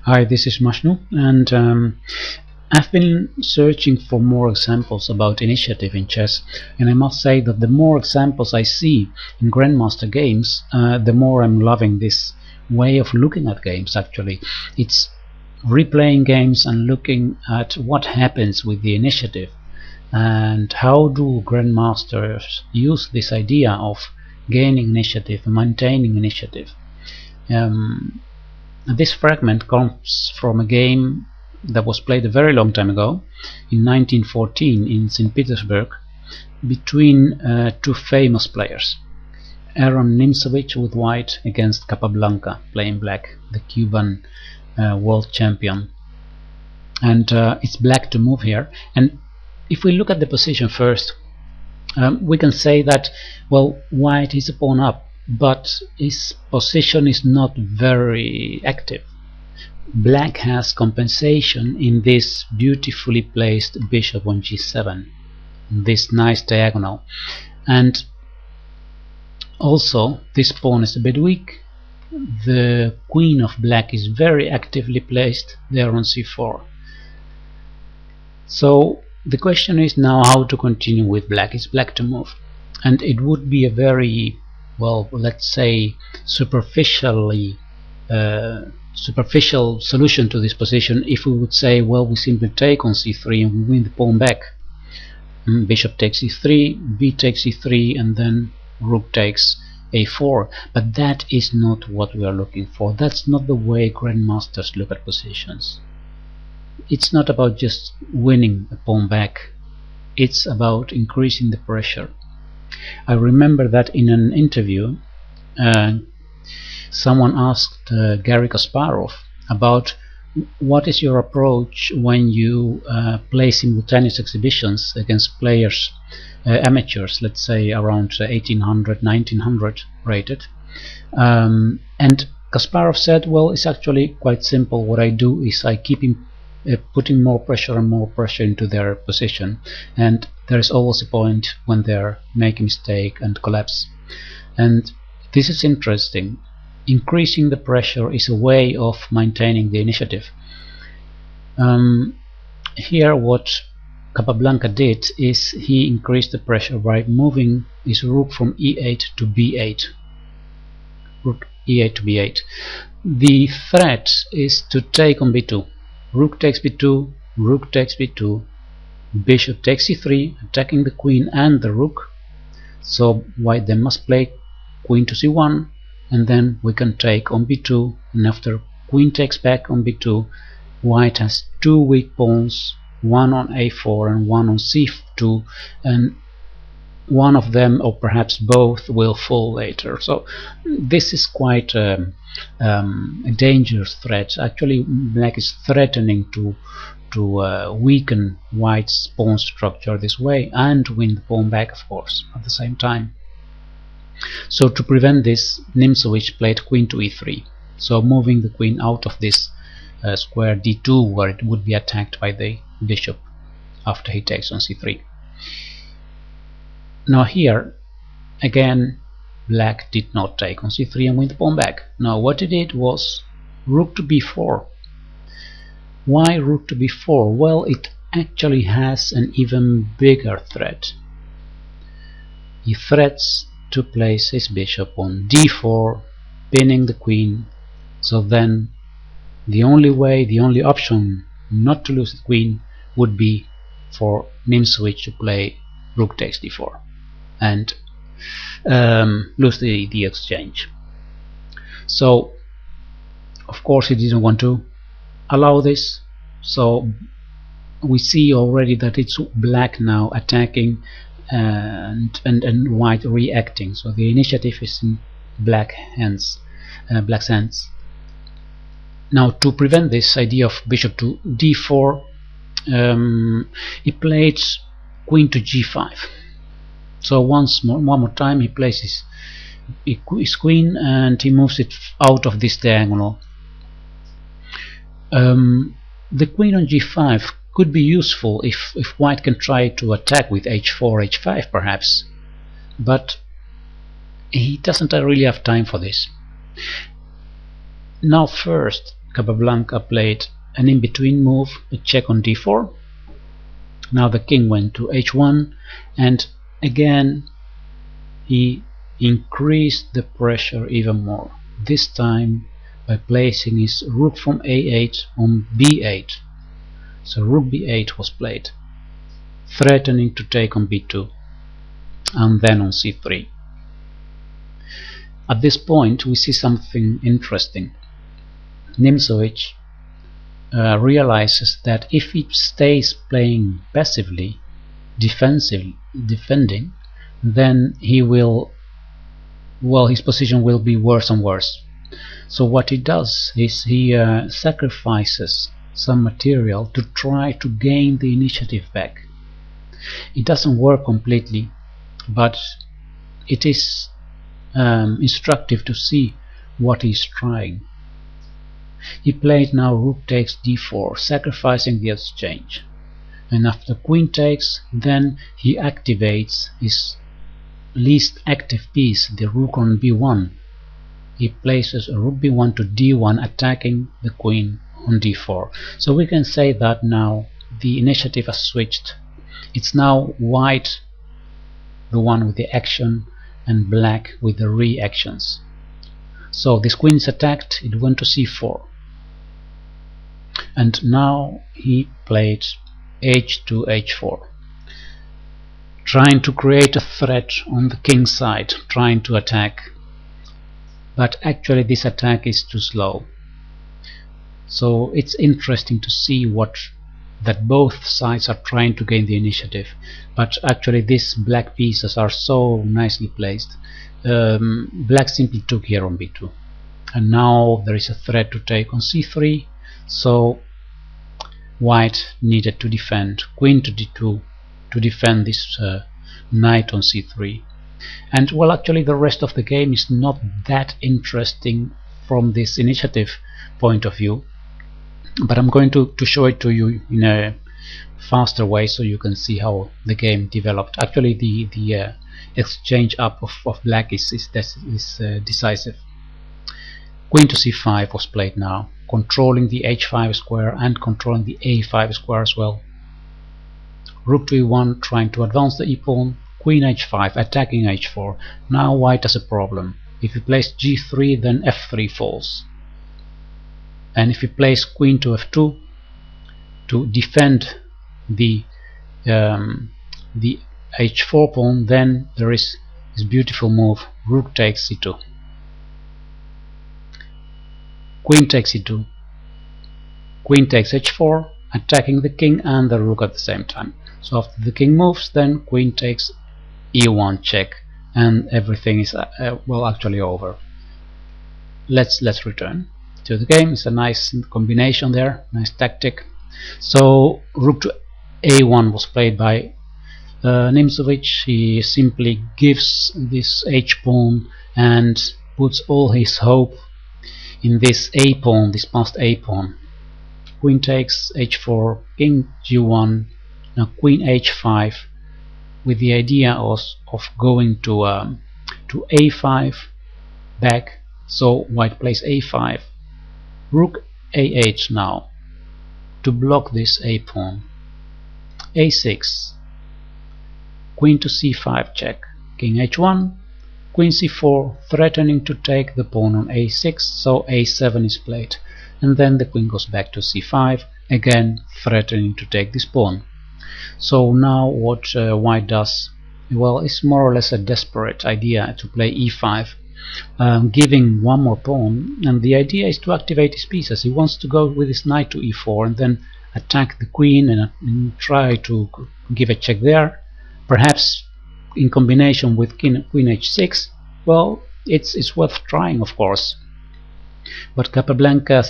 Hi, this is Mashnu, and I've been searching for more examples about initiative in chess, and I must say that the more examples I see in Grandmaster games, the more I'm loving this way of looking at games. Actually, it's replaying games and looking at what happens with the initiative, and how do Grandmasters use this idea of gaining initiative and maintaining initiative. This fragment comes from a game that was played a very long time ago, in 1914 in St. Petersburg, between two famous players, Aaron Nimzowitsch with white against Capablanca playing black, the Cuban world champion. And it's black to move here. And if we look at the position first, we can say that, well, white is a pawn up, but his position is not very active. Black has compensation in this beautifully placed bishop on g7, this nice diagonal, and also this pawn is a bit weak. The queen of black is very actively placed there on c4. So the question is now how to continue with black. Is black to move? And it would be a very, well, let's say superficial solution to this position if we would say, well, we simply take on c3 and we win the pawn back. Bishop takes e3, b takes e3, and then rook takes a4. But that is not what we are looking for. That's not the way grandmasters look at positions. It's not about just winning a pawn back. It's about increasing the pressure. I remember that in an interview someone asked Garry Kasparov about what is your approach when you play simultaneous exhibitions against players, amateurs, let's say around 1800, 1900 rated. And Kasparov said, well, it's actually quite simple. What I do is I keep putting more pressure and more pressure into their position, and there is always a point when they're making a mistake and collapse. And this is interesting. Increasing the pressure is a way of maintaining the initiative. Here what Capablanca did is he increased the pressure by moving his rook from e8 to b8. Rook e8 to b8. The threat is to take on b2. Rook takes b2, rook takes b2, bishop takes c3, attacking the queen and the rook. So white then must play queen to c1, and then we can take on b2, and after queen takes back on b2, white has two weak pawns, one on a4 and one on c2, and one of them, or perhaps both, will fall later. So this is quite a dangerous threat. Actually, black is threatening to weaken white's pawn structure this way and win the pawn back, of course, at the same time. So to prevent this, Nimzowitsch played queen to e3, so moving the queen out of this square d2 where it would be attacked by the bishop after he takes on c3. Now here again black did not take on c3 and win the pawn back. Now what he did was rook to b4. Why rook to b4? Well, it actually has an even bigger threat. He threats to place his bishop on d4, pinning the queen. So then the only way, the only option not to lose the queen would be for Nimzowitsch to play rook takes d4 and lose the exchange. So of course he didn't want to allow this, so we see already that it's black now attacking and white reacting. So the initiative is in black's hands. Now to prevent this idea of bishop to d4, he played queen to g5. So one more time he places his queen and he moves it out of this diagonal. The queen on g5 could be useful if white can try to attack with h4, h5 perhaps, but he doesn't really have time for this. Now first Capablanca played an in-between move, a check on d4. Now the king went to h1, and again he increased the pressure even more, this time by placing his rook from a8 on b8. So rook b8 was played, threatening to take on b2 and then on c3. At this point we see something interesting. Nimzowitsch realizes that if he stays playing passively, defending, then he will, well, his position will be worse and worse. So what he does is he sacrifices some material to try to gain the initiative back. It doesn't work completely, but it is instructive to see what he is trying. He played now rook takes d4, sacrificing the exchange, and after queen takes, then he activates his least active piece, the rook on b1. He places a rook b1 to d1, attacking the queen on d4. So we can say that now the initiative has switched. It's now white, the one with the action, and black with the reactions. So this queen is attacked, it went to c4. And now he played h2, h4, trying to create a threat on the king's side, trying to attack. But actually this attack is too slow. So it's interesting to see that both sides are trying to gain the initiative, but actually these black pieces are so nicely placed. Black simply took here on b2, and now there is a threat to take on c3, so white needed to defend, queen to d2, to defend this knight on c3. And well, actually the rest of the game is not that interesting from this initiative point of view, but I'm going to show it to you in a faster way so you can see how the game developed. Actually the exchange up of black is decisive. Queen to c5 was played now, controlling the h5 square and controlling the a5 square as well. Rook to e1, trying to advance the e-pawn. Queen h5, attacking h4. Now white has a problem. If he plays g3, then f3 falls. And if he plays queen to f2 to defend the h4 pawn, then there is this beautiful move, rook takes c2. Queen takes e2. Queen takes h4, attacking the king and the rook at the same time. So after the king moves, then queen takes e1 check, and everything is well, actually over. Let's return to the game. It's a nice combination there, nice tactic. So rook to a1 was played by Nimzowitsch. He simply gives this h-pawn and puts all his hope in this a-pawn, this passed a-pawn. Queen takes h4, king g1, now queen h5, with the idea of going to a5 back. So white plays a5, rook a8 now to block this a-pawn. a6, queen to c5 check, king h1, queen c4, threatening to take the pawn on a6, so a7 is played, and then the queen goes back to c5, again threatening to take this pawn. So now what white does, well, it's more or less a desperate idea to play e5, giving one more pawn, and the idea is to activate his pieces. He wants to go with his knight to e4 and then attack the queen and try to give a check there, perhaps in combination with queen h6. Well, it's worth trying, of course, but Capablanca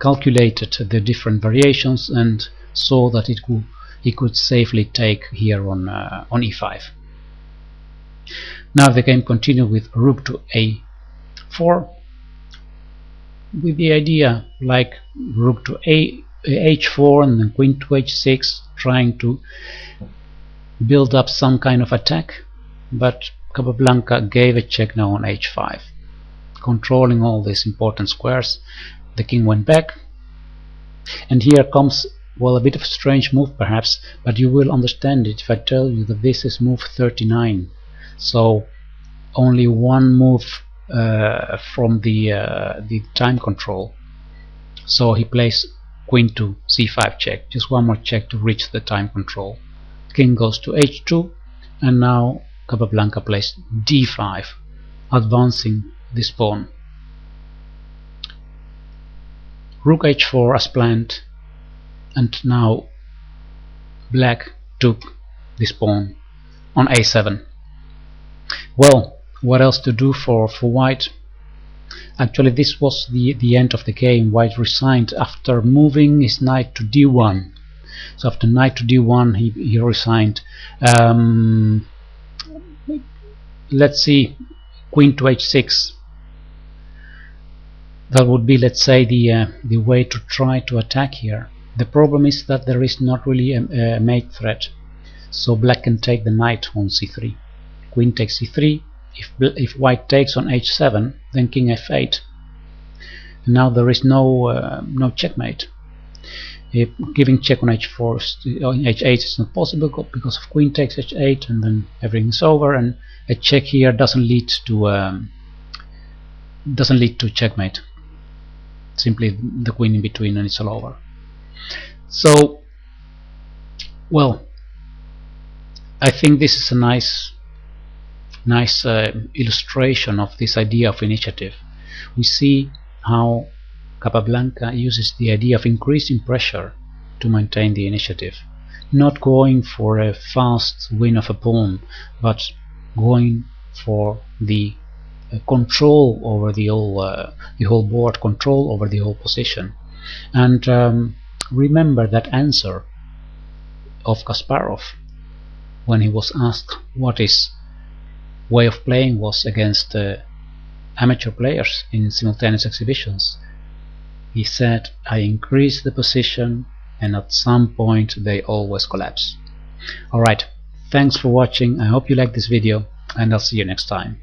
calculated the different variations and saw that he could safely take here on e5. Now the game continued with rook to a4, with the idea like rook to h4 and then queen to h6, trying to build up some kind of attack, but Capablanca gave a check now on h5, controlling all these important squares. the king went back, and here comes, well, a bit of a strange move perhaps, but you will understand it if I tell you that this is move 39, so only one move from the time control. So he plays queen to c5 check, just one more check to reach the time control. King goes to h2, and now Capablanca plays d5, advancing this pawn. Rook h4 as planned, and now black took this pawn on a7. Well, what else to do for white? Actually, this was the end of the game. White resigned after moving his knight to d1. So after knight to d1 he resigned. Let's see, queen to h6. That would be, let's say, the way to try to attack here. The problem is that there is not really a mate threat, so black can take the knight on c3. Queen takes c3. If white takes on h7, then king f8. And now there is no checkmate. Giving check on h4 on h8 is not possible because of queen takes h8, and then everything is over. And a check here doesn't lead to checkmate. Simply the queen in between, and it's all over. So, well, I think this is a nice illustration of this idea of initiative. We see how Capablanca uses the idea of increasing pressure to maintain the initiative, not going for a fast win of a pawn, but going for the control over the whole board, control over the whole position. And remember that answer of Kasparov when he was asked what his way of playing was against amateur players in simultaneous exhibitions. He said, I increase the position, and at some point they always collapse. Alright, thanks for watching. I hope you liked this video, and I'll see you next time.